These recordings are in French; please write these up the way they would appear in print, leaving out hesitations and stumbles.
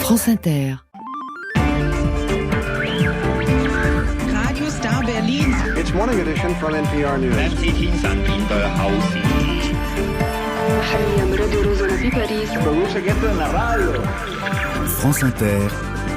France Inter. Radio Star Berlin. It's morning edition from NPR News. France Inter,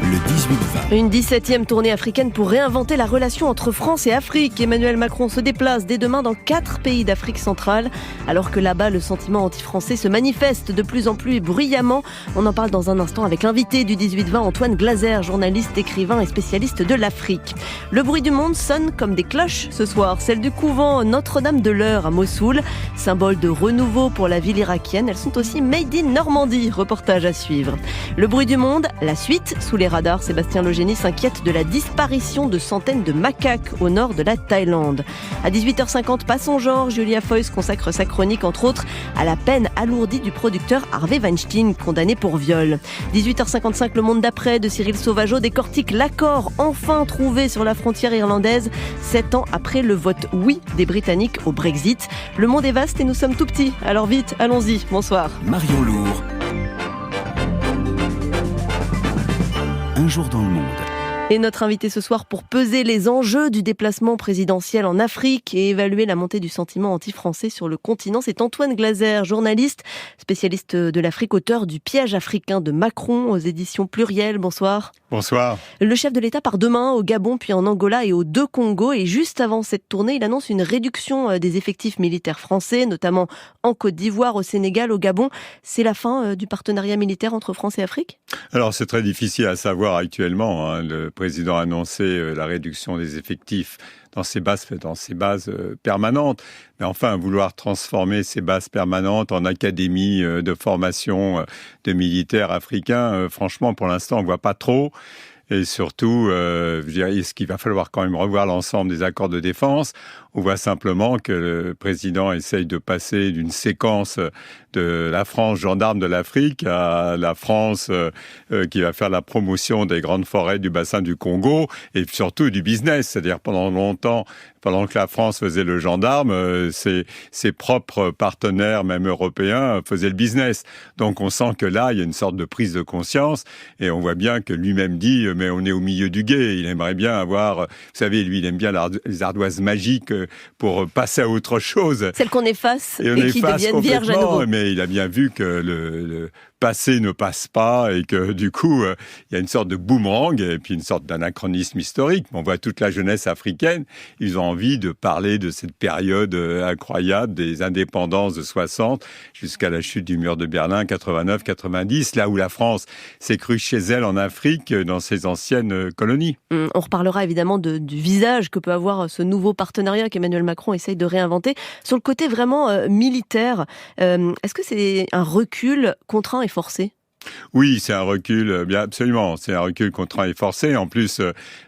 le 18-20. Une 17e tournée africaine pour réinventer la relation entre France et Afrique. Emmanuel Macron se déplace dès demain dans 4 pays d'Afrique centrale. Alors que là-bas, le sentiment anti-français se manifeste de plus en plus bruyamment. On en parle dans un instant avec l'invité du 18-20, Antoine Glaser, journaliste, écrivain et spécialiste de l'Afrique. Le bruit du monde sonne comme des cloches ce soir. Celle du couvent Notre-Dame de l'Eure à Mossoul. Symbole de renouveau pour la ville irakienne. Elles sont aussi made in Normandie. Reportage à suivre. Le bruit du monde, la suite sous les radars. Sébastien Logénie s'inquiète de la disparition de centaines de macaques au nord de la Thaïlande. À 18h50, pas son genre, Julia Foyce consacre sa chronique entre autres à la peine alourdie du producteur Harvey Weinstein, condamné pour viol. 18h55, le monde d'après de Cyril Sauvageau décortique l'accord enfin trouvé sur la frontière irlandaise 7 ans après le vote oui des Britanniques au Brexit. Le monde est vaste et nous sommes tout petits, alors vite, allons-y, bonsoir. Marion Lourd. Un jour dans le monde. Et notre invité ce soir pour peser les enjeux du déplacement présidentiel en Afrique et évaluer la montée du sentiment anti-français sur le continent, c'est Antoine Glaser, journaliste, spécialiste de l'Afrique, auteur du Piège africain de Macron aux éditions Pluriel. Bonsoir. Bonsoir. Le chef de l'État part demain au Gabon, puis en Angola et aux deux Congos. Et juste avant cette tournée, il annonce une réduction des effectifs militaires français, notamment en Côte d'Ivoire, au Sénégal, au Gabon. C'est la fin du partenariat militaire entre France et Afrique ? Alors c'est très difficile à savoir actuellement. Le président a annoncé la réduction des effectifs dans ces bases permanentes. Mais enfin, vouloir transformer ces bases permanentes en académie de formation de militaires africains, franchement, pour l'instant, on ne voit pas trop. Et surtout, est-ce qu'il va falloir quand même revoir l'ensemble des accords de défense ? On voit simplement que le président essaye de passer d'une séquence de la France gendarme de l'Afrique à la France qui va faire la promotion des grandes forêts du bassin du Congo et surtout du business. C'est-à-dire pendant longtemps, pendant que la France faisait le gendarme, ses propres partenaires, même européens, faisaient le business. Donc on sent que là, il y a une sorte de prise de conscience et on voit bien que lui-même dit « mais on est au milieu du gué ». Il aimerait bien avoir, vous savez, lui, il aime bien les ardoises magiques pour passer à autre chose. Celles qu'on efface et qui deviennent vierges à nouveau. Mais il a bien vu que le passé ne passe pas et que du coup, il y a une sorte de boomerang et puis une sorte d'anachronisme historique. On voit toute la jeunesse africaine, ils ont envie de parler de cette période incroyable des indépendances de 60 jusqu'à la chute du mur de Berlin, 89-90, là où la France s'est crue chez elle en Afrique, dans ses anciennes colonies. On reparlera évidemment du visage que peut avoir ce nouveau partenariat qu'Emmanuel Macron essaye de réinventer. Sur le côté vraiment militaire, est-ce que c'est un recul contraint et forcé ? Oui, c'est un recul, bien absolument. C'est un recul contraint et forcé. En plus,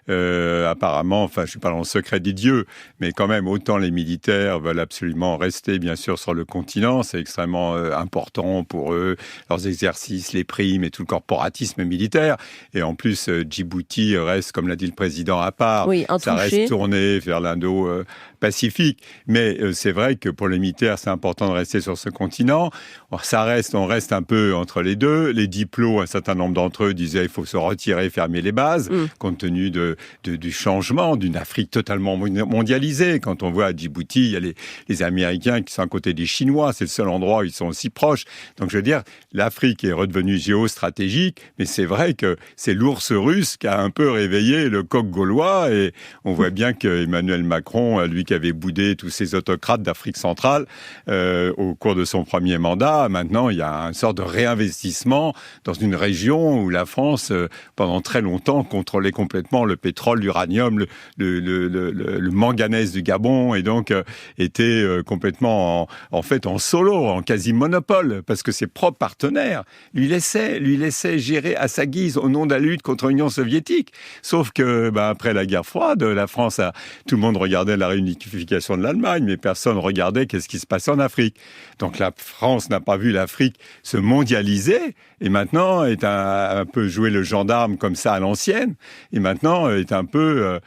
apparemment, enfin, je suis pas dans le secret des dieux, mais quand même, autant les militaires veulent absolument rester, bien sûr, sur le continent. C'est extrêmement important pour eux, leurs exercices, les primes et tout le corporatisme militaire. Et en plus, Djibouti reste, comme l'a dit le président, à part. Oui, ça reste tourné vers l'Indo-Pacifique. Mais c'est vrai que pour les militaires, c'est important de rester sur ce continent. On reste un peu entre les deux. Les diplômes, un certain nombre d'entre eux disaient qu'il faut se retirer, fermer les bases, compte tenu du changement d'une Afrique totalement mondialisée. Quand on voit à Djibouti, il y a les Américains qui sont à côté des Chinois, c'est le seul endroit où ils sont aussi proches. Donc je veux dire, l'Afrique est redevenue géostratégique, mais c'est vrai que c'est l'ours russe qui a un peu réveillé le coq gaulois et on voit bien que Emmanuel Macron, lui qui avait boudé tous ces autocrates d'Afrique centrale au cours de son premier mandat, maintenant il y a une sorte de réinvestissement dans une région où la France, pendant très longtemps, contrôlait complètement le pétrole, l'uranium, le manganèse du Gabon, et donc était complètement en solo, en quasi-monopole, parce que ses propres partenaires lui laissaient gérer à sa guise au nom de la lutte contre l'Union soviétique. Sauf que, après la guerre froide, la France tout le monde regardait la réunification de l'Allemagne, mais personne regardait qu'est-ce qui se passait en Afrique. Donc la France n'a pas vu l'Afrique se mondialiser, et maintenant est un peu joué le gendarme comme ça à l'ancienne, et maintenant est un peu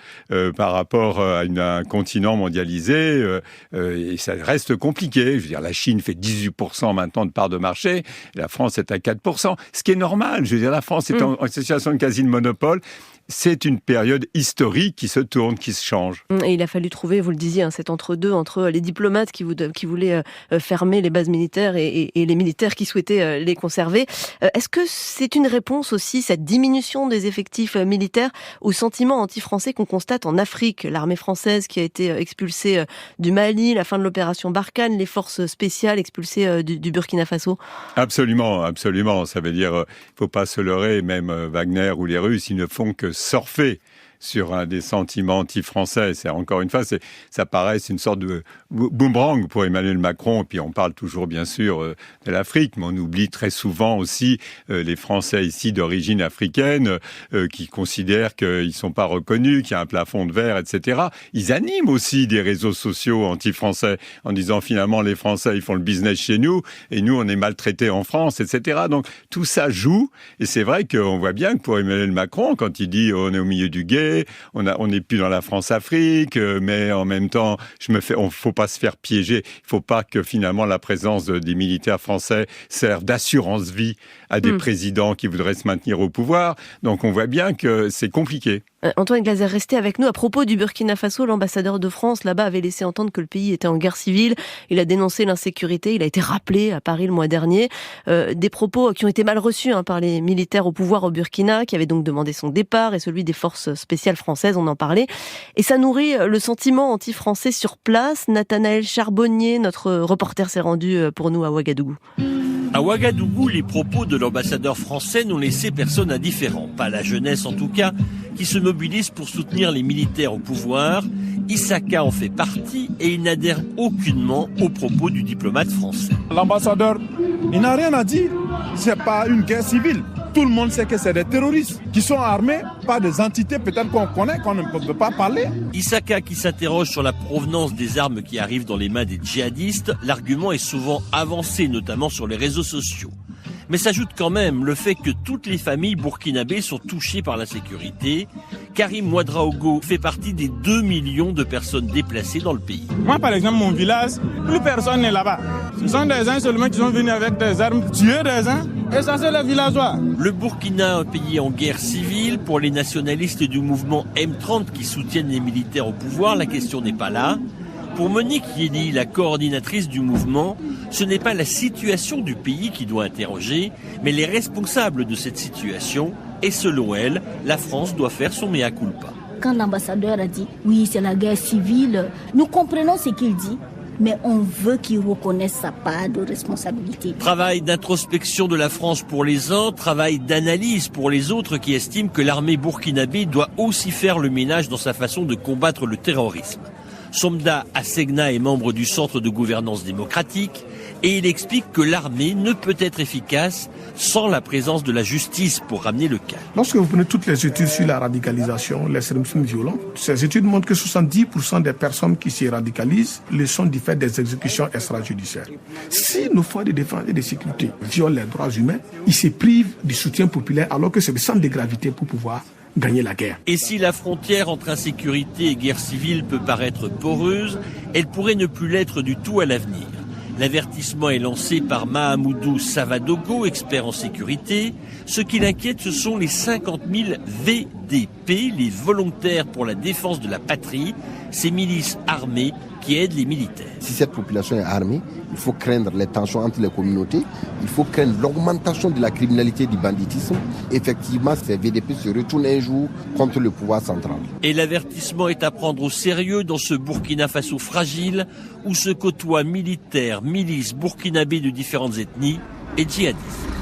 par rapport à un continent mondialisé, et ça reste compliqué. Je veux dire, la Chine fait 18% maintenant de part de marché, et la France est à 4%, ce qui est normal. Je veux dire, la France est en situation de quasi de monopole. C'est une période historique qui se tourne, qui se change. Et il a fallu trouver, vous le disiez, cet entre-deux entre les diplomates qui voulaient fermer les bases militaires et les militaires qui souhaitaient les conserver. Est-ce que c'est une réponse aussi, cette diminution des effectifs militaires, au sentiment anti-français qu'on constate en Afrique? L'armée française qui a été expulsée du Mali, la fin de l'opération Barkhane, les forces spéciales expulsées du Burkina Faso? Absolument, absolument. Ça veut dire, il ne faut pas se leurrer, même Wagner ou les Russes, ils ne font que surfer sur des sentiments anti-français. C'est, encore une fois, ça paraît une sorte de boomerang pour Emmanuel Macron. Et puis on parle toujours, bien sûr, de l'Afrique, mais on oublie très souvent aussi les Français ici d'origine africaine qui considèrent qu'ils ne sont pas reconnus, qu'il y a un plafond de verre, etc. Ils animent aussi des réseaux sociaux anti-français en disant finalement les Français, ils font le business chez nous et nous, on est maltraités en France, etc. Donc tout ça joue. Et c'est vrai qu'on voit bien que pour Emmanuel Macron, quand il dit on est au milieu du gué, on n'est plus dans la France-Afrique, mais en même temps, faut pas se faire piéger. Il faut pas que finalement la présence des militaires français serve d'assurance vie à des présidents qui voudraient se maintenir au pouvoir. Donc on voit bien que c'est compliqué. Antoine Glaser, restez avec nous. À propos du Burkina Faso, l'ambassadeur de France là-bas avait laissé entendre que le pays était en guerre civile. Il a dénoncé l'insécurité. Il a été rappelé à Paris le mois dernier. Des propos qui ont été mal reçus par les militaires au pouvoir au Burkina, qui avaient donc demandé son départ, et celui des forces spéciales françaises, on en parlait. Et ça nourrit le sentiment anti-français sur place. Nathanaël Charbonnier, notre reporter, s'est rendu pour nous à Ouagadougou. À Ouagadougou, les propos de l'ambassadeur français n'ont laissé personne indifférent. Pas la jeunesse en tout cas, qui se mobilise pour soutenir les militaires au pouvoir. Issaka en fait partie et il n'adhère aucunement aux propos du diplomate français. L'ambassadeur, il n'a rien à dire. C'est pas une guerre civile. Tout le monde sait que c'est des terroristes qui sont armés par des entités peut-être qu'on connaît, qu'on ne peut pas parler. Issaka qui s'interroge sur la provenance des armes qui arrivent dans les mains des djihadistes, l'argument est souvent avancé, notamment sur les réseaux sociaux. Mais s'ajoute quand même le fait que toutes les familles burkinabées sont touchées par l'insécurité. Karim Ouedraogo fait partie des 2 millions de personnes déplacées dans le pays. Moi, par exemple, mon village, plus personne n'est là-bas. Ce sont des gens seulement qui sont venus avec des armes, tuer des gens, et ça c'est les villageois. Le Burkina, un pays en guerre civile, pour les nationalistes du mouvement M30 qui soutiennent les militaires au pouvoir, la question n'est pas là. Pour Monique Yeni, la coordinatrice du mouvement, ce n'est pas la situation du pays qui doit interroger, mais les responsables de cette situation. Et selon elle, la France doit faire son mea culpa. Quand l'ambassadeur a dit « oui, c'est la guerre civile », nous comprenons ce qu'il dit, mais on veut qu'il reconnaisse sa part de responsabilité. Travail d'introspection de la France pour les uns, travail d'analyse pour les autres qui estiment que l'armée burkinabé doit aussi faire le ménage dans sa façon de combattre le terrorisme. Somda Assegna est membre du Centre de gouvernance démocratique et il explique que l'armée ne peut être efficace sans la présence de la justice pour ramener le calme. Lorsque vous prenez toutes les études sur la radicalisation, l'extrémisme violent, ces études montrent que 70% des personnes qui se radicalisent le sont du fait des exécutions extrajudiciaires. Si nos forces de défense et de sécurité violent les droits humains, ils se privent du soutien populaire alors que c'est le centre de gravité pour pouvoir gagner la guerre. Et si la frontière entre insécurité et guerre civile peut paraître poreuse, elle pourrait ne plus l'être du tout à l'avenir. L'avertissement est lancé par Mahamoudou Savadogo, expert en sécurité. Ce qui l'inquiète, ce sont les 50 000 VDP, les volontaires pour la défense de la patrie, ces milices armées qui aident les militaires. Si cette population est armée, il faut craindre les tensions entre les communautés, il faut craindre l'augmentation de la criminalité, du banditisme. Effectivement, ces VDP se retournent un jour contre le pouvoir central. Et l'avertissement est à prendre au sérieux dans ce Burkina Faso fragile où se côtoient militaires, milices burkinabés de différentes ethnies et djihadistes.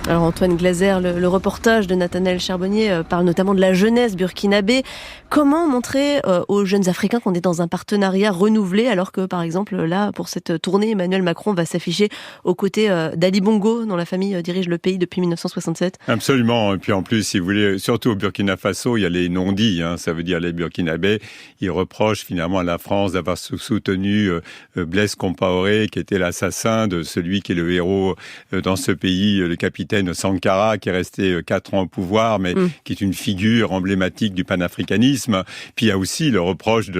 Alors Antoine Glaser, le reportage de Nathanaël Charbonnier parle notamment de la jeunesse burkinabé. Comment montrer aux jeunes Africains qu'on est dans un partenariat renouvelé alors que, par exemple, là, pour cette tournée, Emmanuel Macron va s'afficher aux côtés d'Ali Bongo, dont la famille dirige le pays depuis 1967 ? Absolument. Et puis en plus, si vous voulez, surtout au Burkina Faso, il y a les non-dits. Ça veut dire les Burkinabés. Ils reprochent finalement à la France d'avoir soutenu Blaise Compaoré, qui était l'assassin de celui qui est le héros dans ce pays, le capitaine capitaine Sankara, qui est resté 4 ans au pouvoir, mais qui est une figure emblématique du panafricanisme. Puis il y a aussi le reproche de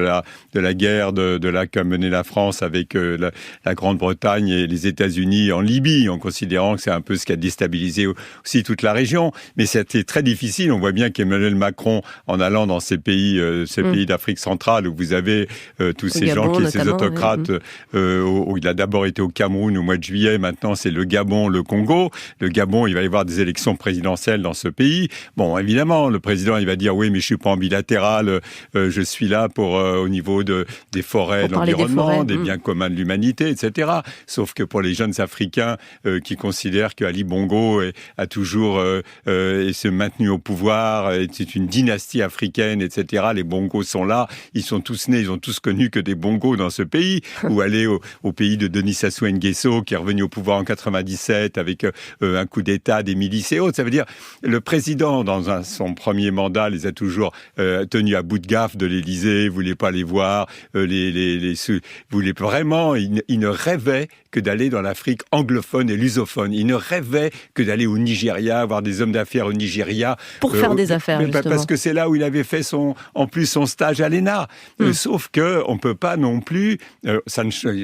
la guerre qu'a menée la France avec la Grande-Bretagne et les États-Unis en Libye, en considérant que c'est un peu ce qui a déstabilisé aussi toute la région. Mais c'était très difficile. On voit bien qu'Emmanuel Macron, en allant dans ces pays d'Afrique centrale, où vous avez tous ces Gabon, gens, ces autocrates, où il a d'abord été au Cameroun au mois de juillet, maintenant c'est le Gabon, le Congo. Le Gabon, il va y avoir des élections présidentielles dans ce pays. Bon, évidemment, le président, il va dire oui, mais je suis pas en bilatéral, je suis là pour au niveau des forêts, de l'environnement, des biens communs de l'humanité, etc. Sauf que pour les jeunes Africains qui considèrent qu'Ali Bongo a toujours se maintenu au pouvoir, c'est une dynastie africaine, etc. Les Bongos sont là, ils sont tous nés, ils ont tous connu que des Bongos dans ce pays, ou aller au pays de Denis Sassou Nguesso, qui est revenu au pouvoir en 97 avec un coup d'État, des milices et autres. Ça veut dire, le président, dans son premier mandat, les a toujours tenus à bout de gaffe de l'Élysée, voulait pas les voir, voulait vraiment, il ne rêvait que d'aller dans l'Afrique anglophone et lusophone. Il ne rêvait que d'aller au Nigeria, avoir des hommes d'affaires au Nigeria. Pour faire des affaires, justement. Parce que c'est là où il avait fait en plus son stage à l'ENA. Sauf que on peut pas non plus,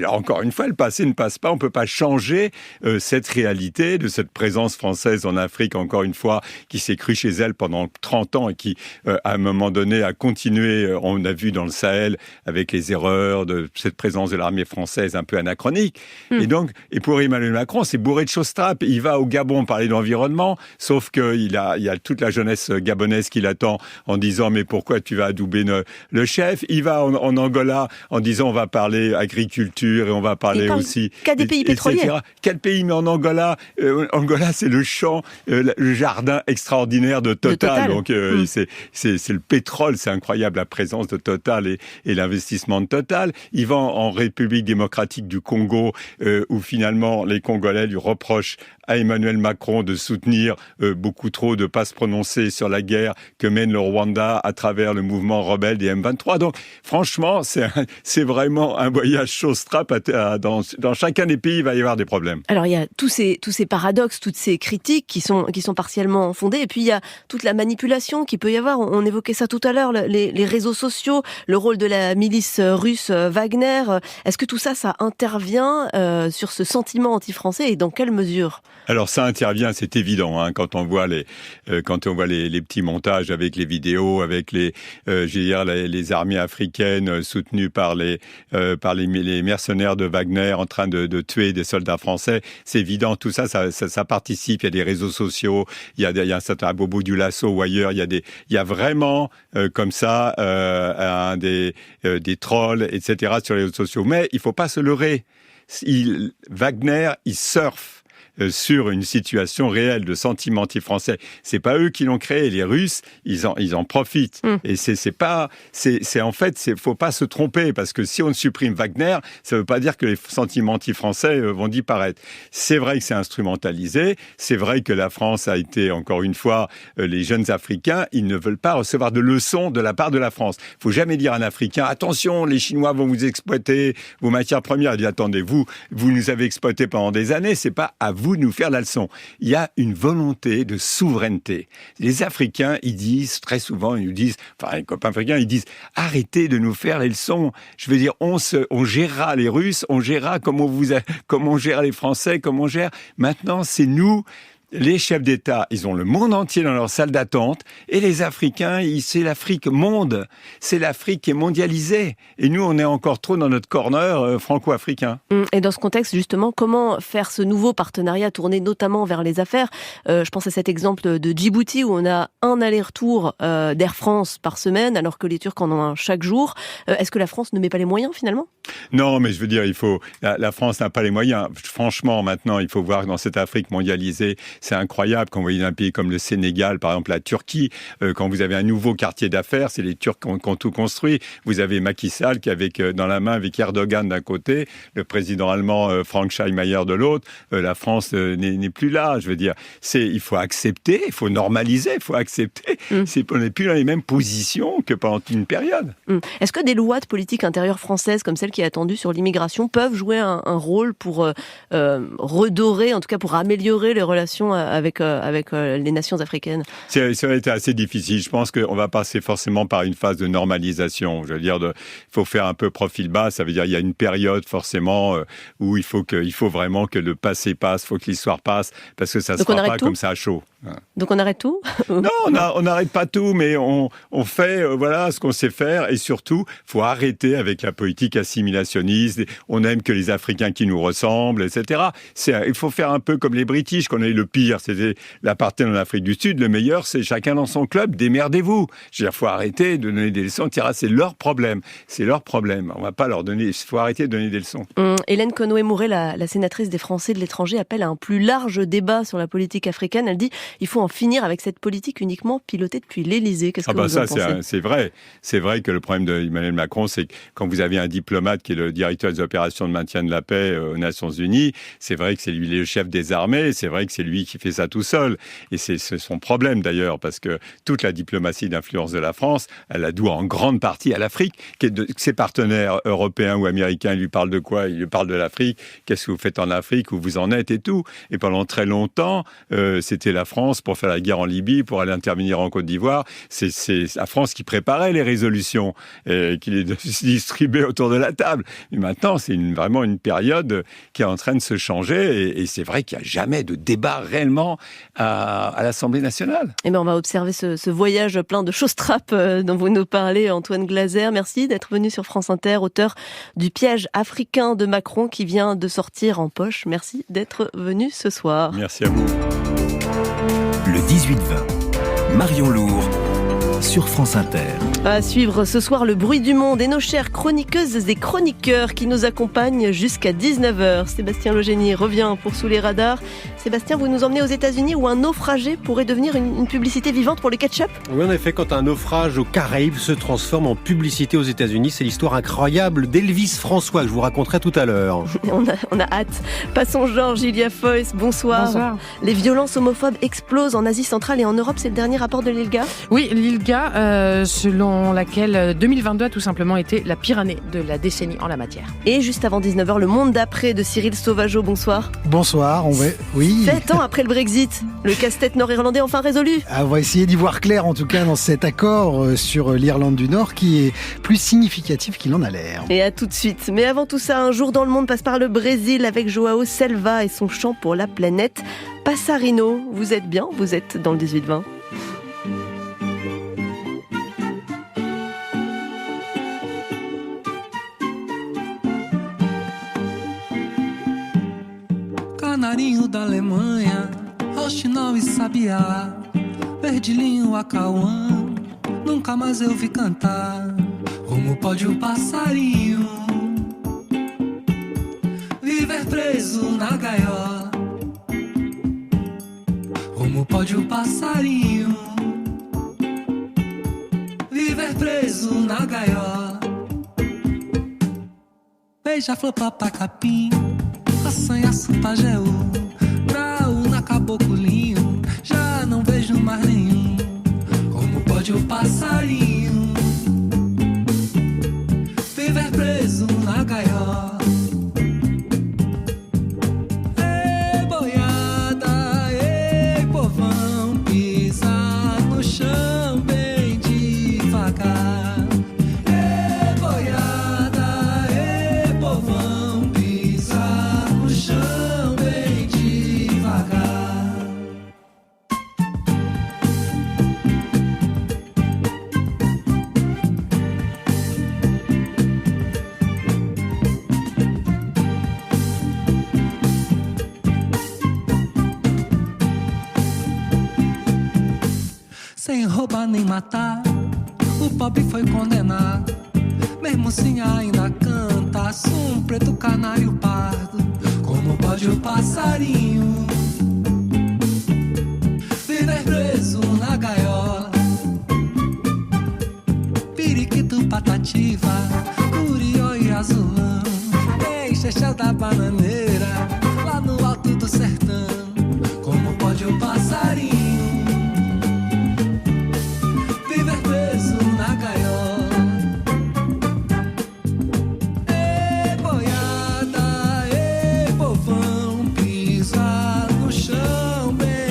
encore une fois, le passé ne passe pas, on peut pas changer cette réalité de cette présence française en Afrique, encore une fois, qui s'est crue chez elle pendant 30 ans et qui, à un moment donné, a continué, on a vu dans le Sahel, avec les erreurs de cette présence de l'armée française un peu anachronique. Et pour Emmanuel Macron, c'est bourré de choses-trappes. Il va au Gabon parler d'environnement, sauf qu'il y a toute la jeunesse gabonaise qui l'attend en disant « mais pourquoi tu vas adouber le chef ?» Il va en Angola en disant « on va parler agriculture et on va parler aussi… » Qu'à des pays pétroliers. Quel pays? Mais en Angola, c'est le champ, le jardin extraordinaire de Total. Donc c'est le pétrole, c'est incroyable la présence de Total et l'investissement de Total. Il va en République démocratique du Congo, où finalement les Congolais lui reprochent à Emmanuel Macron de soutenir beaucoup trop, de ne pas se prononcer sur la guerre que mène le Rwanda à travers le mouvement rebelle des M23. Donc franchement, c'est vraiment un voyage chose-trappe. Dans chacun des pays, il va y avoir des problèmes. Alors il y a tous ces paradoxes, toutes ces critiques qui sont partiellement fondées, et puis il y a toute la manipulation qui peut y avoir. On évoquait ça tout à l'heure, les réseaux sociaux, le rôle de la milice russe Wagner. Est-ce que tout ça intervient sur ce sentiment anti-français, et dans quelle mesure? Alors ça intervient, c'est évident, hein, quand on voit les petits montages avec les vidéos, avec les armées africaines soutenues par les mercenaires de Wagner en train de tuer des soldats français. C'est évident, tout ça participe. Il y a des réseaux sociaux, il y a un certain Bobo Dioulasso ou ailleurs, il y a vraiment comme ça des trolls, etc. sur les réseaux sociaux. Mais il faut pas se leurrer. Wagner, il surfe sur une situation réelle de sentiment anti-français. C'est pas eux qui l'ont créé, les Russes, ils en profitent. Et faut pas se tromper, parce que si on supprime Wagner, ça veut pas dire que les sentiments anti-français vont disparaître. C'est vrai que c'est instrumentalisé, c'est vrai que la France a été, encore une fois, les jeunes Africains, ils ne veulent pas recevoir de leçons de la part de la France. Faut jamais dire à un Africain, attention, les Chinois vont vous exploiter vos matières premières. Il dit, attendez, vous nous avez exploités pendant des années, c'est pas à vous de nous faire la leçon. Il y a une volonté de souveraineté. Les Africains, ils disent très souvent, les copains africains, ils disent arrêtez de nous faire les leçons. Je veux dire, on gérera les Russes, on gérera comme on gère les Français, comme on gère. Maintenant, c'est nous. Les chefs d'État, ils ont le monde entier dans leur salle d'attente, et les Africains, c'est l'Afrique monde, c'est l'Afrique qui est mondialisée. Et nous, on est encore trop dans notre corner franco-africain. Et dans ce contexte, justement, comment faire ce nouveau partenariat tourné notamment vers les affaires? Je pense à cet exemple de Djibouti, où on a un aller-retour d'Air France par semaine, alors que les Turcs en ont un chaque jour. Est-ce que la France ne met pas les moyens, finalement? Non, mais je veux dire, la France n'a pas les moyens. Franchement, maintenant, il faut voir que dans cette Afrique mondialisée, c'est incroyable quand vous voyez un pays comme le Sénégal, par exemple la Turquie, quand vous avez un nouveau quartier d'affaires, c'est les Turcs qui ont tout construit. Vous avez Macky Sall qui est dans la main avec Erdogan d'un côté, le président allemand Frank Steinmeier de l'autre. La France n'est plus là. Je veux dire, il faut accepter, il faut normaliser, il faut accepter. On n'est plus dans les mêmes positions que pendant une période. Est-ce que des lois de politique intérieure française, comme celle qui est attendue sur l'immigration, peuvent jouer un rôle pour redorer, en tout cas pour améliorer les relations relations avec les nations africaines? Ça a été assez difficile. Je pense qu'on va passer forcément par une phase de normalisation. Je veux dire, il faut faire un peu profil bas. Ça veut dire il y a une période forcément où il faut vraiment que le passé passe, il faut que l'histoire passe, parce que ça ne se fera pas comme ça à chaud. Donc on arrête tout? Non, on n'arrête pas tout, mais on fait voilà ce qu'on sait faire, et surtout, faut arrêter avec la politique assimilationniste. On aime que les Africains qui nous ressemblent, etc. Il faut faire un peu comme les British, qu'on a eu le pire, c'était l'apartheid en Afrique du Sud. Le meilleur, c'est chacun dans son club, démerdez-vous. Je veux dire, faut arrêter de donner des leçons. C'est leur problème. C'est leur problème. On va pas leur donner. Il faut arrêter de donner des leçons. Hélène Conway-Mouret, la sénatrice des Français de l'étranger, appelle à un plus large débat sur la politique africaine. Elle dit il faut en finir avec cette politique uniquement pilotée depuis l'Élysée. Qu'est-ce que vous en pensez? C'est vrai. C'est vrai que le problème d'Emmanuel Macron, c'est que quand vous avez un diplomate qui est le directeur des opérations de maintien de la paix aux Nations Unies, c'est vrai que c'est lui le chef des armées, c'est vrai que c'est lui qui fait ça tout seul. Et c'est son problème d'ailleurs, parce que toute la diplomatie d'influence de la France, elle la doit en grande partie à l'Afrique. Ses partenaires européens ou américains, ils lui parlent de quoi? Ils lui parlent de l'Afrique. Qu'est-ce que vous faites en Afrique? Où vous en êtes et tout. Et pendant très longtemps, c'était la France pour faire la guerre en Libye, pour aller intervenir en Côte d'Ivoire. C'est la France qui préparait les résolutions, qui les distribuait autour de la table. Mais maintenant, c'est vraiment une période qui est en train de se changer, et c'est vrai qu'il n'y a jamais de débat réellement à l'Assemblée nationale. Eh bien, on va observer ce voyage plein de choses-trappes dont vous nous parlez, Antoine Glaser. Merci d'être venu sur France Inter, auteur du Piège africain de Macron qui vient de sortir en poche. Merci d'être venu ce soir. Merci à vous. Le 18-20, Marion Lourd, sur France Inter. À suivre ce soir le bruit du monde et nos chères chroniqueuses et chroniqueurs qui nous accompagnent jusqu'à 19h. Sébastien Legénie revient pour Sous les radars. Sébastien, vous nous emmenez aux États-Unis où un naufragé pourrait devenir une publicité vivante pour le ketchup? Oui, en effet, quand un naufrage aux Caraïbes se transforme en publicité aux États-Unis, c'est l'histoire incroyable d'Elvis François que je vous raconterai tout à l'heure. On a hâte. Passons Georges, Ilia Foyce, bonsoir. Bonsoir. Les violences homophobes explosent en Asie centrale et en Europe, c'est le dernier rapport de l'ILGA? Oui, l'ILGA, selon laquelle 2022 a tout simplement été la pire année de la décennie en la matière. Et juste avant 19h, le monde d'après de Cyril Sauvageau, bonsoir. Bonsoir, oui. 7 ans après le Brexit, le casse-tête nord-irlandais enfin résolu. On va essayer d'y voir clair en tout cas dans cet accord sur l'Irlande du Nord qui est plus significatif qu'il en a l'air. Et à tout de suite. Mais avant tout ça, un jour dans le monde passe par le Brésil avec Joao Selva et son chant pour la planète. Passarino, vous êtes bien, vous êtes dans le 18-20. Canarinho da Alemanha, Rochinol e Sabiá, Perdilinho, Acauã, nunca mais eu vi cantar. Como pode o passarinho viver preso na gaiola? Como pode o passarinho viver preso na gaiola? Beija-flor, papacapim, assanhaço, pajeú, braúna, caboclinho, já não vejo mais nenhum. Como pode o passarinho viver preso na gaiola? Ei, boiada, ei, povão, pisa no chão bem devagar. Ei, boiada, ei, povão, pisa no chão bem devagar. Sem roubar nem matar, o pobre foi condenado. Mesmo assim ainda canta, som preto, canário, pardo. Como pode o passarinho viver preso na gaiola? Periquito, patativa, curió e azulão, deixa chão da bananeira, lá no alto do sertão. Como pode o passarinho viver preso na gaiola? Ei, boiada, ei, povão, pisa no chão bem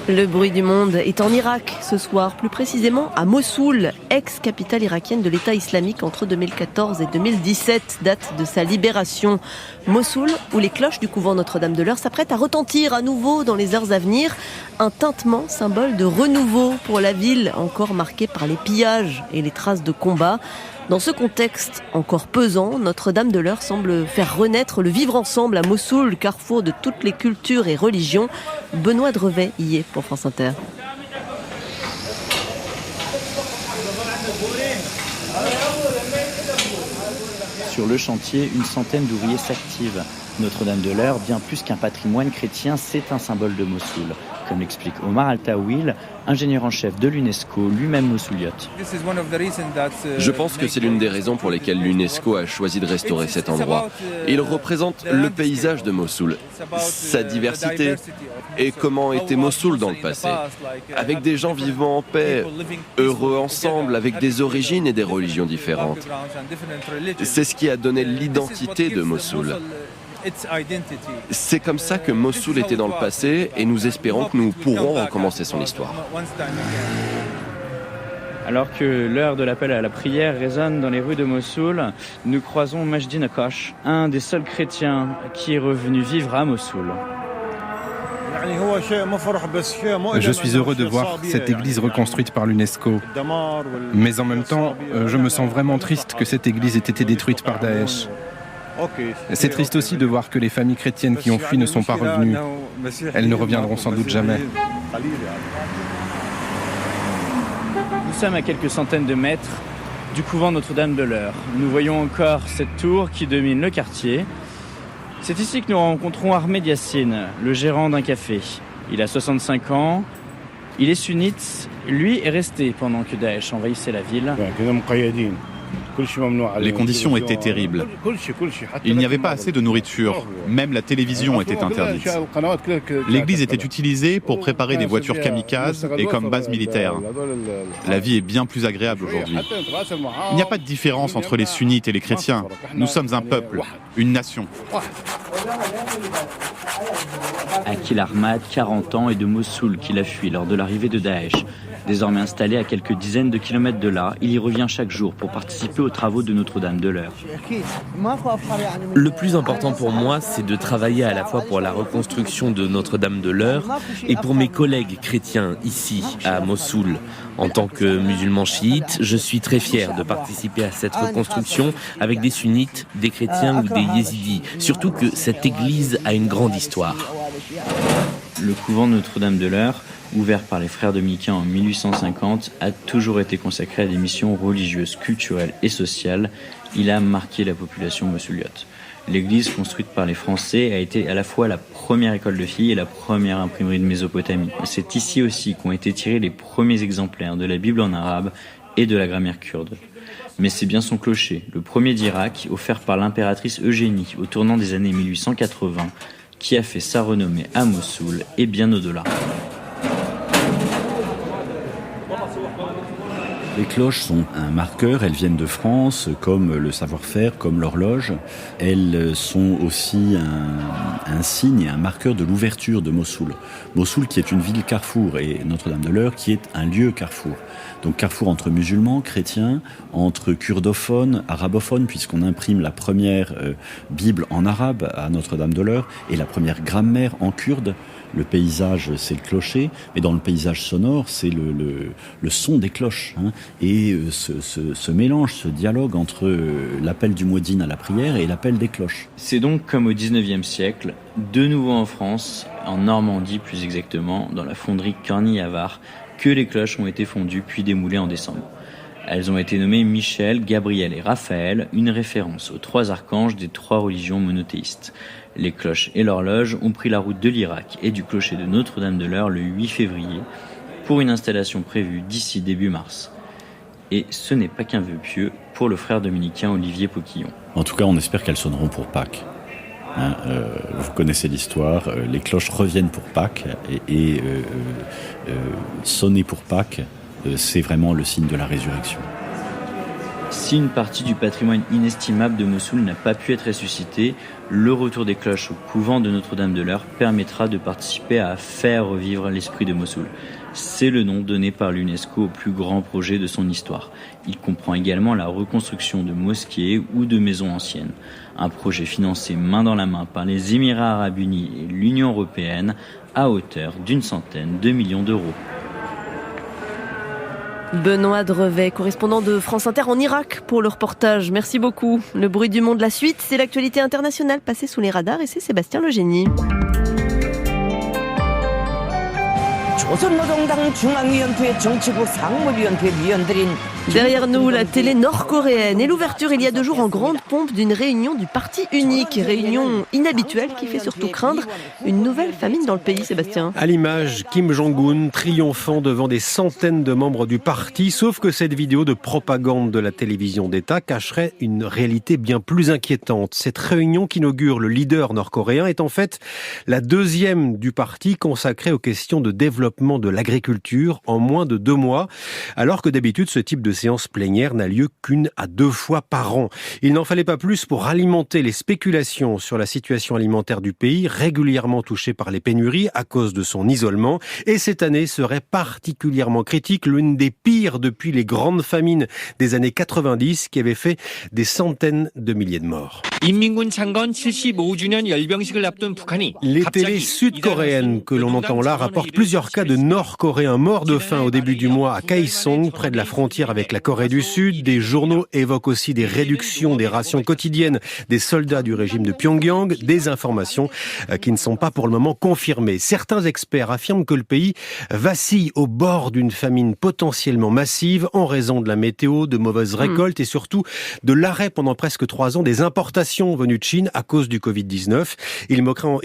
Le bruit du monde est en Irak ce soir, plus précisément à Mossoul, ex-capitale irakienne de l'État islamique entre 2014 et 2017, date de sa libération. Mossoul, où les cloches du couvent Notre-Dame-de-l'Eure s'apprêtent à retentir à nouveau dans les heures à venir. Un tintement, symbole de renouveau pour la ville, encore marquée par les pillages et les traces de combats. Dans ce contexte encore pesant, Notre-Dame-de-l'Eure semble faire renaître le vivre ensemble à Mossoul, carrefour de toutes les cultures et religions. Benoît Drevet y est pour France Inter. Sur le chantier, une centaine d'ouvriers s'activent. Notre-Dame-de-l'Eure, bien plus qu'un patrimoine chrétien, c'est un symbole de Mossoul. Comme l'explique Omar Al-Tawil, ingénieur en chef de l'UNESCO, lui-même mossouliote. Je pense que c'est l'une des raisons pour lesquelles l'UNESCO a choisi de restaurer cet endroit. Il représente le paysage de Mossoul, sa diversité et comment était Mossoul dans le passé. Avec des gens vivant en paix, heureux ensemble, avec des origines et des religions différentes. C'est ce qui a donné l'identité de Mossoul. C'est comme ça que Mossoul était dans le passé et nous espérons que nous pourrons recommencer son histoire. Alors que l'heure de l'appel à la prière résonne dans les rues de Mossoul, nous croisons Majdi Nakash, un des seuls chrétiens qui est revenu vivre à Mossoul. Je suis heureux de voir cette église reconstruite par l'UNESCO. Mais en même temps, je me sens vraiment triste que cette église ait été détruite par Daesh. C'est triste aussi de voir que les familles chrétiennes qui ont fui ne sont pas revenues. Elles ne reviendront sans doute jamais. Nous sommes à quelques centaines de mètres du couvent Notre-Dame-de-l'Eure. Nous voyons encore cette tour qui domine le quartier. C'est ici que nous rencontrons Ahmed Yassine, le gérant d'un café. Il a 65 ans, il est sunnite, lui est resté pendant que Daesh envahissait la ville. Les conditions étaient terribles. Il n'y avait pas assez de nourriture. Même la télévision était interdite. L'église était utilisée pour préparer des voitures kamikazes et comme base militaire. La vie est bien plus agréable aujourd'hui. Il n'y a pas de différence entre les sunnites et les chrétiens. Nous sommes un peuple, une nation. Akil Ahmad, 40 ans, est de Mossoul qu'il a fui lors de l'arrivée de Daesh. Désormais installé à quelques dizaines de kilomètres de là, il y revient chaque jour pour participer aux travaux de Notre-Dame-de-l'Eure. Le plus important pour moi, c'est de travailler à la fois pour la reconstruction de Notre-Dame-de-l'Eure et pour mes collègues chrétiens ici, à Mossoul. En tant que musulman chiite, je suis très fier de participer à cette reconstruction avec des sunnites, des chrétiens ou des yézidis. Surtout que cette église a une grande histoire. Le couvent Notre-Dame-de-l'Eure, ouvert par les frères dominicains en 1850, a toujours été consacré à des missions religieuses, culturelles et sociales. Il a marqué la population mossouliote. L'église, construite par les Français, a été à la fois la première école de filles et la première imprimerie de Mésopotamie. C'est ici aussi qu'ont été tirés les premiers exemplaires de la Bible en arabe et de la grammaire kurde. Mais c'est bien son clocher, le premier d'Irak, offert par l'impératrice Eugénie au tournant des années 1880, qui a fait sa renommée à Mossoul et bien au-delà. Les cloches sont un marqueur, elles viennent de France, comme le savoir-faire, comme l'horloge. Elles sont aussi un signe et un marqueur de l'ouverture de Mossoul. Mossoul qui est une ville carrefour et Notre-Dame-de-l'Eure qui est un lieu carrefour. Donc carrefour entre musulmans, chrétiens, entre kurdophones, arabophones, puisqu'on imprime la première Bible en arabe à Notre-Dame-de-l'Eure et la première grammaire en kurde. Le paysage, c'est le clocher, mais dans le paysage sonore, c'est le son des cloches. Hein, et ce mélange, ce dialogue entre l'appel du mueddin à la prière et l'appel des cloches. C'est donc comme au 19e siècle, de nouveau en France, en Normandie plus exactement, dans la fonderie Cornille-Avar, que les cloches ont été fondues puis démoulées en décembre. Elles ont été nommées Michel, Gabriel et Raphaël, une référence aux 3 archanges des 3 religions monothéistes. Les cloches et l'horloge ont pris la route de l'Irak et du clocher de Notre-Dame-de-l'Eure le 8 février pour une installation prévue d'ici début mars. Et ce n'est pas qu'un vœu pieux pour le frère dominicain Olivier Poquillon. En tout cas, on espère qu'elles sonneront pour Pâques. Vous connaissez l'histoire, les cloches reviennent pour Pâques et sonner pour Pâques, c'est vraiment le signe de la résurrection. Si une partie du patrimoine inestimable de Mossoul n'a pas pu être ressuscité, le retour des cloches au couvent de Notre-Dame-de-l'Eure permettra de participer à faire revivre l'esprit de Mossoul. C'est le nom donné par l'UNESCO au plus grand projet de son histoire. Il comprend également la reconstruction de mosquées ou de maisons anciennes. Un projet financé main dans la main par les Émirats arabes unis et l'Union européenne à hauteur d'100 millions d'euros. Benoît Drevet, correspondant de France Inter en Irak pour le reportage. Merci beaucoup. Le bruit du monde, la suite, c'est l'actualité internationale passée sous les radars et c'est Sébastien Legénie. Derrière nous, la télé nord-coréenne et l'ouverture il y a 2 jours en grande pompe d'une réunion du parti unique. Réunion inhabituelle qui fait surtout craindre une nouvelle famine dans le pays, Sébastien. À l'image, Kim Jong-un triomphant devant des centaines de membres du parti, sauf que cette vidéo de propagande de la télévision d'État cacherait une réalité bien plus inquiétante. Cette réunion qu'inaugure le leader nord-coréen est en fait la 2e du parti consacrée aux questions de développement de l'agriculture en moins de 2 mois, alors que d'habitude ce type de séance plénière n'a lieu qu'1 à 2 fois par an. Il n'en fallait pas plus pour alimenter les spéculations sur la situation alimentaire du pays, régulièrement touché par les pénuries à cause de son isolement. Et cette année serait particulièrement critique, l'une des pires depuis les grandes famines des années 90 qui avaient fait des centaines de milliers de morts. Les télés sud-coréennes que l'on entend là rapportent plusieurs cas de Nord-Coréens morts de faim au début du mois à Kaesong, près de la frontière avec la Corée du Sud. Des journaux évoquent aussi des réductions des rations quotidiennes des soldats du régime de Pyongyang, des informations qui ne sont pas pour le moment confirmées. Certains experts affirment que le pays vacille au bord d'une famine potentiellement massive en raison de la météo, de mauvaises récoltes et surtout de l'arrêt pendant presque 3 ans des importations venues de Chine à cause du Covid-19. Il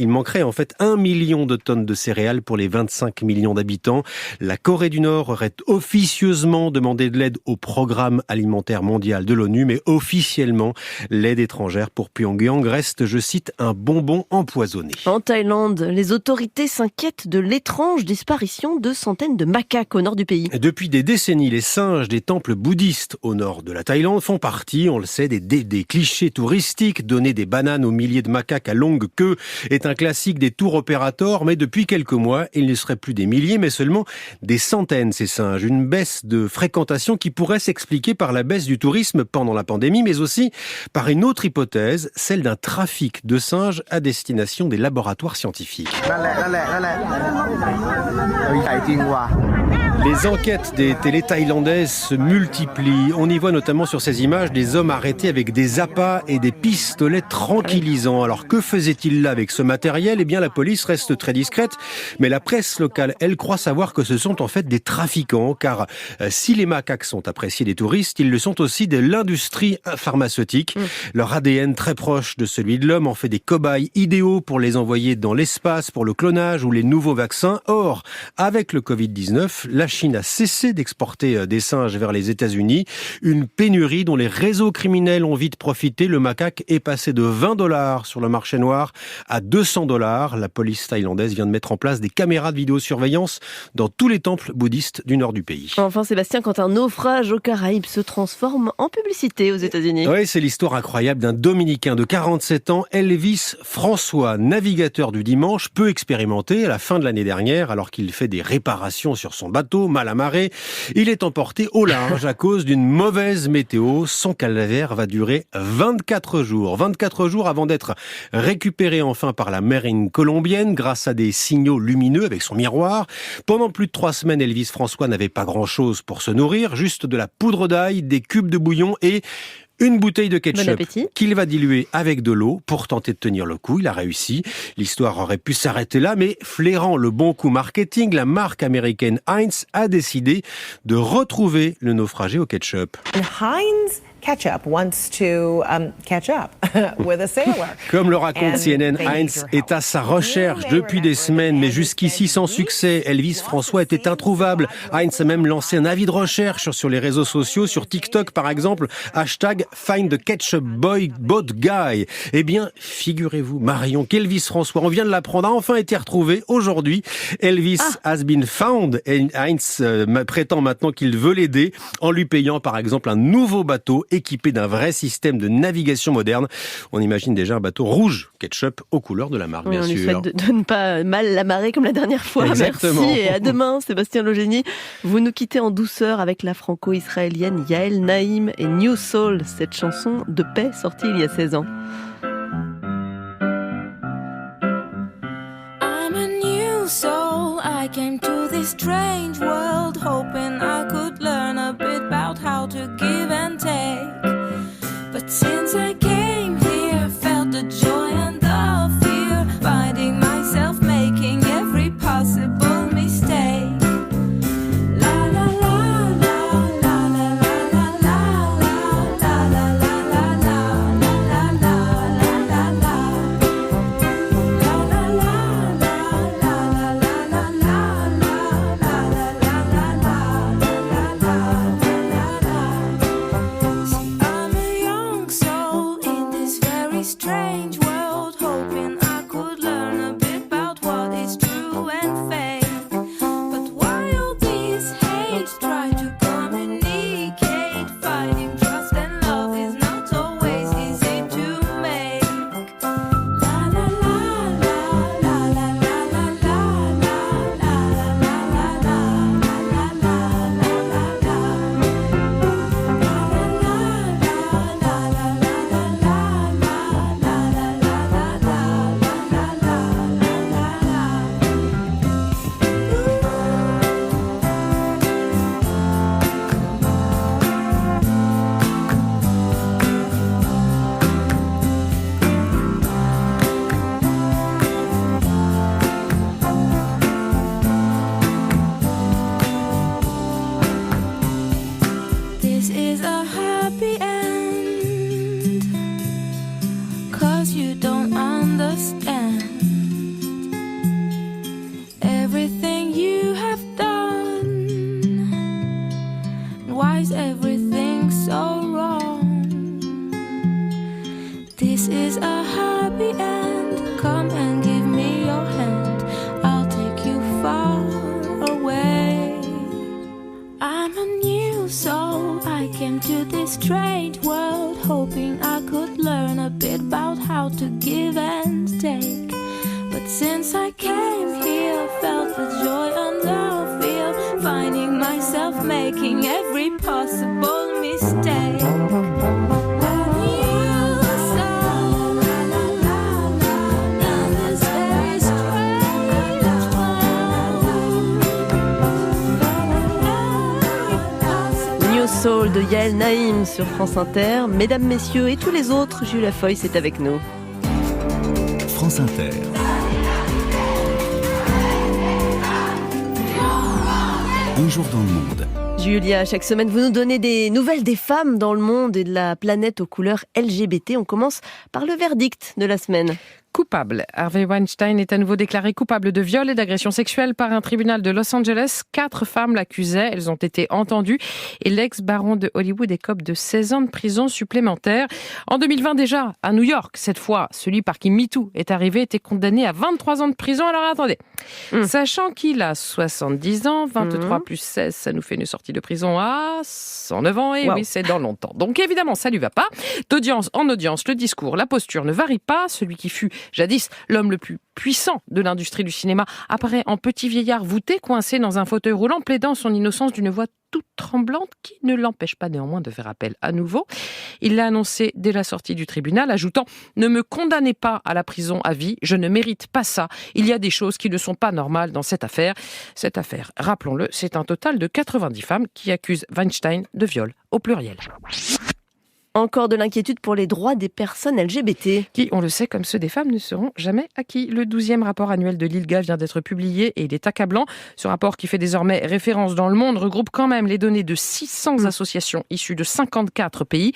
manquerait en fait 1 million de tonnes de céréales pour les 25 millions d'habitants. La Corée du Nord aurait officieusement demandé de l'aide au programme alimentaire mondial de l'ONU, mais officiellement, l'aide étrangère pour Pyongyang reste, je cite, un bonbon empoisonné. En Thaïlande, les autorités s'inquiètent de l'étrange disparition de centaines de macaques au nord du pays. Depuis des décennies, les singes des temples bouddhistes au nord de la Thaïlande font partie, on le sait, des clichés touristiques. Donner des bananes aux milliers de macaques à longue queue est un classique des tour opérateurs, mais depuis quelques mois, il ne serait plus des milliers, mais seulement des centaines, ces singes. Une baisse de fréquentation qui pourrait s'expliquer par la baisse du tourisme pendant la pandémie, mais aussi par une autre hypothèse, celle d'un trafic de singes à destination des laboratoires scientifiques. Les enquêtes des télés thaïlandaises se multiplient. On y voit notamment sur ces images des hommes arrêtés avec des appâts et des pistolets tranquillisants. Alors que faisait-il là avec ce matériel ? Eh bien la police reste très discrète, mais la presse locale, elle, croit savoir que ce sont en fait des trafiquants, car si les macaques sont appréciés des touristes, ils le sont aussi de l'industrie pharmaceutique. Leur ADN très proche de celui de l'homme en fait des cobayes idéaux pour les envoyer dans l'espace, pour le clonage ou les nouveaux vaccins. Or, avec le Covid-19, la Chine a cessé d'exporter des singes vers les États-Unis. Une pénurie dont les réseaux criminels ont vite profité. Le macaque est passé de $20 sur le marché noir à $200. La police thaïlandaise vient de mettre en place des caméras de vidéosurveillance dans tous les temples bouddhistes du nord du pays. Enfin, Sébastien, quand un naufrage aux Caraïbes se transforme en publicité aux États-Unis. Oui, c'est l'histoire incroyable d'un Dominicain de 47 ans, Elvis François, navigateur du dimanche, peu expérimenté à la fin de l'année dernière, alors qu'il fait des réparations sur son bateau, mal amarré. Il est emporté au large à cause d'une mauvaise météo. Son calvaire va durer 24 jours. 24 jours avant d'être récupéré enfin par la marine colombienne grâce à des signaux lumineux avec son miroir. Pendant plus de 3 semaines, Elvis François n'avait pas grand-chose pour se nourrir, juste de la poudre d'ail, des cubes de bouillon et une bouteille de ketchup qu'il va diluer avec de l'eau pour tenter de tenir le coup. Il a réussi. L'histoire aurait pu s'arrêter là, mais flairant le bon coup marketing, la marque américaine Heinz a décidé de retrouver le naufragé au ketchup. Heinz Ketchup wants to catch up with a sailor. Comme le raconte CNN, Heinz est à sa recherche depuis des semaines, mais jusqu'ici sans succès. Elvis François était introuvable. Heinz a même lancé un avis de recherche sur les réseaux sociaux, sur TikTok par exemple, hashtag Find the Ketchup Boy Boat Guy. Eh bien, figurez-vous, Marion, qu'Elvis François, on vient de l'apprendre, a enfin été retrouvé aujourd'hui. Elvis has been found. Et Heinz prétend maintenant qu'il veut l'aider en lui payant par exemple un nouveau bateau équipé d'un vrai système de navigation moderne. On imagine déjà un bateau rouge ketchup aux couleurs de la marque, bien sûr. On lui souhaite de ne pas mal l'amarrer comme la dernière fois. Exactement. Merci et à demain, Sébastien Logénie. Vous nous quittez en douceur avec la franco-israélienne Yael Naïm et New Soul, cette chanson de paix sortie il y a 16 ans. I'm a new soul. I came to this strange world hoping I could learn a bit about how to give and take. But since I came here, felt the joy and the fear, finding myself making every possible mistake. Strange world, hoping I could learn a bit about what is true and fake. But while these hates try to communicate, finding trust and love is not always easy to make. La la la la la la la la la la la la This is a happy end, 'cause you don't understand everything you have done. Why is everything so wrong? This is a happy end. Come and give me your hand. I'll take you far away. I'm a new soul. I came to this strange world hoping I could learn a bit about how to give and take. But since I came here, felt the joy and the fear, finding myself making every possible mistake. New Soul de Yael Naïm sur France Inter. Mesdames, messieurs et tous les autres, Jules Lafoy, c'est avec nous. France Inter. Un jour dans le monde. Julia, chaque semaine, vous nous donnez des nouvelles des femmes dans le monde et de la planète aux couleurs LGBT. On commence par le verdict de la semaine. Coupable. Harvey Weinstein est à nouveau déclaré coupable de viol et d'agression sexuelle par un tribunal de Los Angeles. 4 femmes l'accusaient, elles ont été entendues et l'ex-baron de Hollywood écope de 16 ans de prison supplémentaire. En 2020 déjà, à New York, cette fois, celui par qui MeToo est arrivé était condamné à 23 ans de prison. Alors attendez, sachant qu'il a 70 ans, 23 plus 16, ça nous fait une sortie de prison à 109 ans. Et oui, c'est dans longtemps. Donc évidemment, ça lui va pas. D'audience en audience, le discours, la posture ne varie pas. Celui qui fut jadis l'homme le plus puissant de l'industrie du cinéma apparaît en petit vieillard voûté, coincé dans un fauteuil roulant, plaidant son innocence d'une voix toute tremblante qui ne l'empêche pas néanmoins de faire appel à nouveau. Il l'a annoncé dès la sortie du tribunal, ajoutant « Ne me condamnez pas à la prison à vie, je ne mérite pas ça. Il y a des choses qui ne sont pas normales dans cette affaire. » Cette affaire, rappelons-le, c'est un total de 90 femmes qui accusent Weinstein de viol au pluriel. Encore de l'inquiétude pour les droits des personnes LGBT. Qui, on le sait, comme ceux des femmes, ne seront jamais acquis. Le 12e rapport annuel de l'ILGA vient d'être publié et il est accablant. Ce rapport, qui fait désormais référence dans le monde, regroupe quand même les données de 600 associations issues de 54 pays.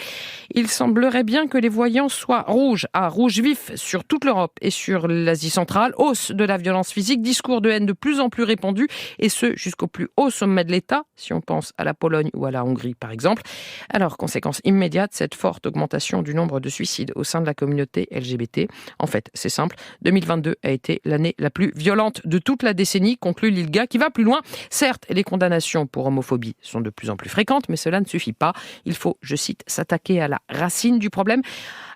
Il semblerait bien que les voyants soient rouges, à rouge vif, sur toute l'Europe et sur l'Asie centrale. Hausse de la violence physique, discours de haine de plus en plus répandus, et ce, jusqu'au plus haut sommet de l'État, si on pense à la Pologne ou à la Hongrie, par exemple. Alors, conséquence immédiate, cette forte augmentation du nombre de suicides au sein de la communauté LGBT. En fait, c'est simple, 2022 a été l'année la plus violente de toute la décennie, conclut l'ILGA, qui va plus loin. Certes, les condamnations pour homophobie sont de plus en plus fréquentes, mais cela ne suffit pas. Il faut, je cite, s'attaquer à la racine du problème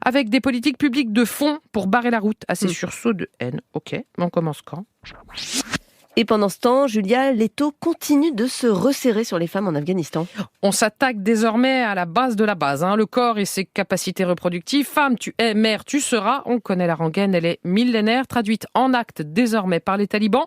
avec des politiques publiques de fond pour barrer la route à ces sursauts de haine. Ok, mais on commence quand ? Et pendant ce temps, Julia, l'étau continue de se resserrer sur les femmes en Afghanistan. On s'attaque désormais à la base de la base, le corps et ses capacités reproductives. Femme, tu es, mère, tu seras. On connaît la rengaine, elle est millénaire, traduite en actes désormais par les talibans.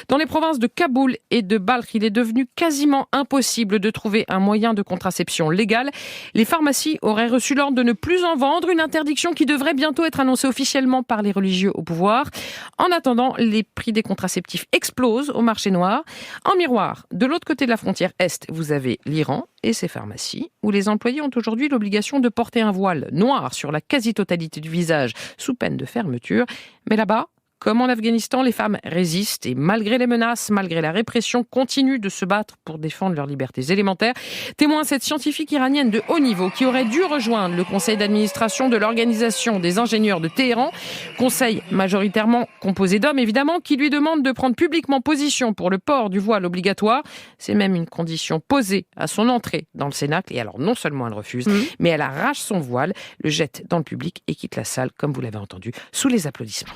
Dans les provinces de Kaboul et de Balkh, il est devenu quasiment impossible de trouver un moyen de contraception légal. Les pharmacies auraient reçu l'ordre de ne plus en vendre, une interdiction qui devrait bientôt être annoncée officiellement par les religieux au pouvoir. En attendant, les prix des contraceptifs explosent au marché noir. En miroir, de l'autre côté de la frontière Est, vous avez l'Iran et ses pharmacies, où les employés ont aujourd'hui l'obligation de porter un voile noir sur la quasi-totalité du visage, sous peine de fermeture. Mais là-bas, comme en Afghanistan, les femmes résistent et malgré les menaces, malgré la répression, continuent de se battre pour défendre leurs libertés élémentaires. Témoin cette scientifique iranienne de haut niveau qui aurait dû rejoindre le conseil d'administration de l'Organisation des ingénieurs de Téhéran, conseil majoritairement composé d'hommes évidemment, qui lui demande de prendre publiquement position pour le port du voile obligatoire. C'est même une condition posée à son entrée dans le Cénacle. Et alors non seulement elle refuse, mais elle arrache son voile, le jette dans le public et quitte la salle, comme vous l'avez entendu, sous les applaudissements.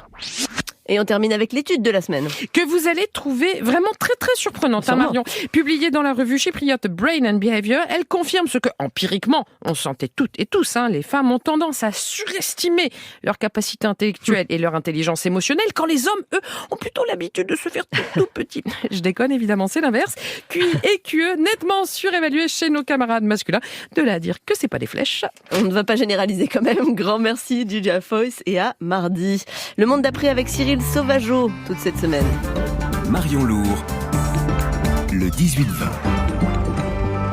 Et on termine avec l'étude de la semaine. Que vous allez trouver vraiment très très surprenante, Marion. Publiée dans la revue chypriote Brain and Behavior, elle confirme ce que, empiriquement, on sentait toutes et tous, les femmes ont tendance à surestimer leur capacité intellectuelle et leur intelligence émotionnelle, quand les hommes, eux, ont plutôt l'habitude de se faire tout petits. Je déconne, évidemment, c'est l'inverse. QI et QE nettement surévalués chez nos camarades masculins. De là à dire que c'est pas des flèches. On ne va pas généraliser quand même. Grand merci, Julia Foyce, et à mardi. Le monde d'après avec Cyril Sauvageau, toute cette semaine. Marion Lourd, le 18-20.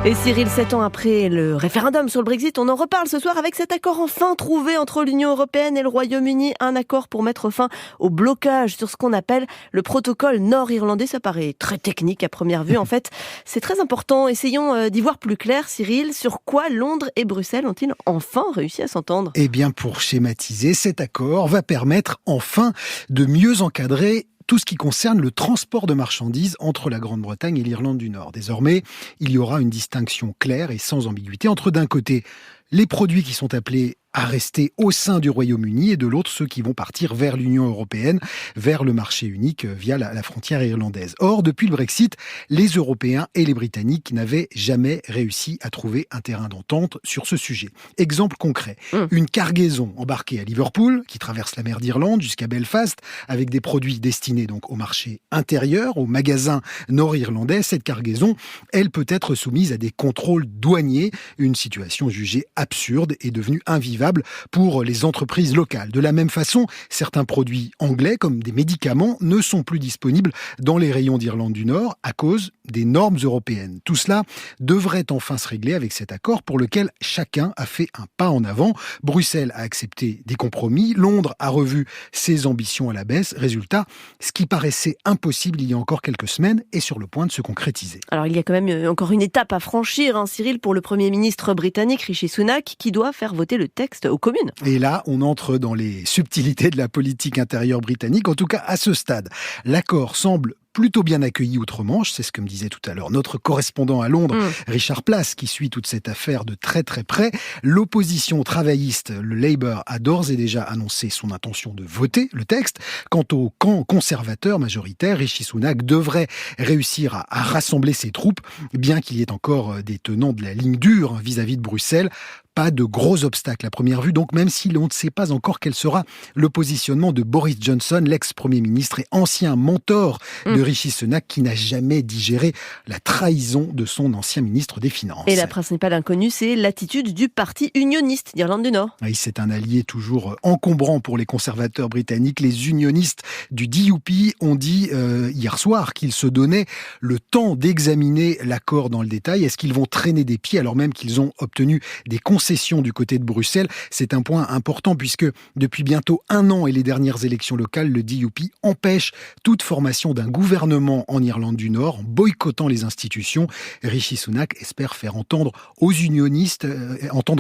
Et Cyril, 7 ans après le référendum sur le Brexit, on en reparle ce soir avec cet accord enfin trouvé entre l'Union européenne et le Royaume-Uni. Un accord pour mettre fin au blocage sur ce qu'on appelle le protocole nord-irlandais. Ça paraît très technique à première vue. En fait, c'est très important. Essayons d'y voir plus clair, Cyril. Sur quoi Londres et Bruxelles ont-ils enfin réussi à s'entendre ? Eh bien, pour schématiser, cet accord va permettre enfin de mieux encadrer tout ce qui concerne le transport de marchandises entre la Grande-Bretagne et l'Irlande du Nord. Désormais, il y aura une distinction claire et sans ambiguïté entre, d'un côté, les produits qui sont appelés à rester au sein du Royaume-Uni et de l'autre ceux qui vont partir vers l'Union européenne, vers le marché unique via la frontière irlandaise. Or, depuis le Brexit, les Européens et les Britanniques n'avaient jamais réussi à trouver un terrain d'entente sur ce sujet. Exemple concret, une cargaison embarquée à Liverpool, qui traverse la mer d'Irlande jusqu'à Belfast, avec des produits destinés donc au marché intérieur, aux magasins nord-irlandais. Cette cargaison, elle peut être soumise à des contrôles douaniers, une situation jugée absurde et devenue invivable pour les entreprises locales. De la même façon, certains produits anglais, comme des médicaments, ne sont plus disponibles dans les rayons d'Irlande du Nord à cause des normes européennes. Tout cela devrait enfin se régler avec cet accord pour lequel chacun a fait un pas en avant. Bruxelles a accepté des compromis, Londres a revu ses ambitions à la baisse. Résultat, ce qui paraissait impossible il y a encore quelques semaines est sur le point de se concrétiser. Alors il y a quand même encore une étape à franchir, Cyril, pour le Premier ministre britannique Rishi Sunak, qui doit faire voter le texte aux communes. Et là, on entre dans les subtilités de la politique intérieure britannique, en tout cas à ce stade. L'accord semble plutôt bien accueilli outre-Manche, c'est ce que me disait tout à l'heure notre correspondant à Londres, Richard Place, qui suit toute cette affaire de très très près. L'opposition travailliste, le Labour, a d'ores et déjà annoncé son intention de voter le texte. Quant au camp conservateur majoritaire, Rishi Sunak devrait réussir à rassembler ses troupes, bien qu'il y ait encore des tenants de la ligne dure vis-à-vis de Bruxelles. Pas de gros obstacles à première vue, donc même si l'on ne sait pas encore quel sera le positionnement de Boris Johnson, l'ex-premier ministre et ancien mentor de Rishi Sunak, qui n'a jamais digéré la trahison de son ancien ministre des Finances. Et la principale inconnue, c'est l'attitude du parti unioniste d'Irlande du Nord. Oui, c'est un allié toujours encombrant pour les conservateurs britanniques. Les unionistes du DUP ont dit hier soir qu'ils se donnaient le temps d'examiner l'accord dans le détail. Est-ce qu'ils vont traîner des pieds alors même qu'ils ont obtenu des concessions concessions du côté de Bruxelles. C'est un point important puisque depuis bientôt 1 an et les dernières élections locales, le DUP empêche toute formation d'un gouvernement en Irlande du Nord, en boycottant les institutions. Rishi Sunak espère faire entendre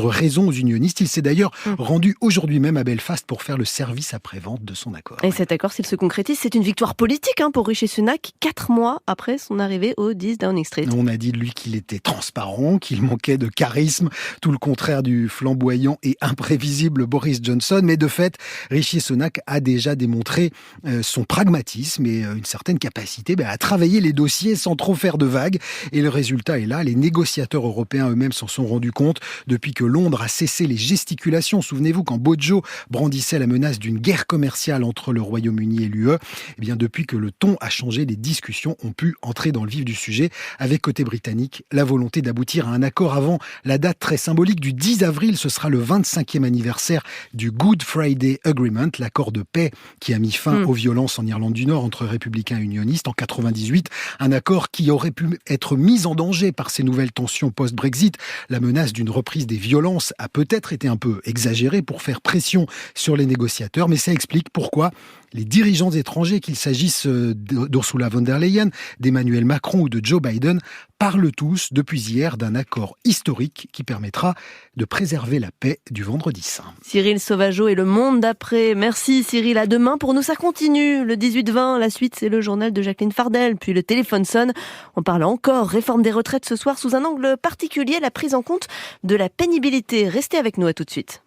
raison aux unionistes. Il s'est d'ailleurs rendu aujourd'hui même à Belfast pour faire le service après-vente de son accord. Et cet accord, s'il se concrétise, c'est une victoire politique pour Rishi Sunak, 4 mois après son arrivée au 10 Downing Street. On a dit de lui qu'il était transparent, qu'il manquait de charisme, tout le contraire du flamboyant et imprévisible Boris Johnson. Mais de fait, Rishi Sunak a déjà démontré son pragmatisme et une certaine capacité à travailler les dossiers sans trop faire de vagues. Et le résultat est là. Les négociateurs européens eux-mêmes s'en sont rendus compte depuis que Londres a cessé les gesticulations. Souvenez-vous quand Bojo brandissait la menace d'une guerre commerciale entre le Royaume-Uni et l'UE. Eh bien, depuis que le ton a changé, les discussions ont pu entrer dans le vif du sujet avec côté britannique la volonté d'aboutir à un accord avant la date très symbolique du 10 avril. Ce sera le 25e anniversaire du Good Friday Agreement, l'accord de paix qui a mis fin aux violences en Irlande du Nord entre républicains et unionistes en 98. Un accord qui aurait pu être mis en danger par ces nouvelles tensions post-Brexit. La menace d'une reprise des violences a peut-être été un peu exagérée pour faire pression sur les négociateurs, mais ça explique pourquoi les dirigeants étrangers, qu'il s'agisse d'Ursula von der Leyen, d'Emmanuel Macron ou de Joe Biden, parlent tous depuis hier d'un accord historique qui permettra de préserver la paix du vendredi saint. Cyril Sauvageau et le monde d'après. Merci Cyril, à demain. Pour nous, ça continue. Le 18-20, la suite, c'est le journal de Jacqueline Fardel. Puis le téléphone sonne. On parle encore réforme des retraites ce soir sous un angle particulier, la prise en compte de la pénibilité. Restez avec nous, à tout de suite.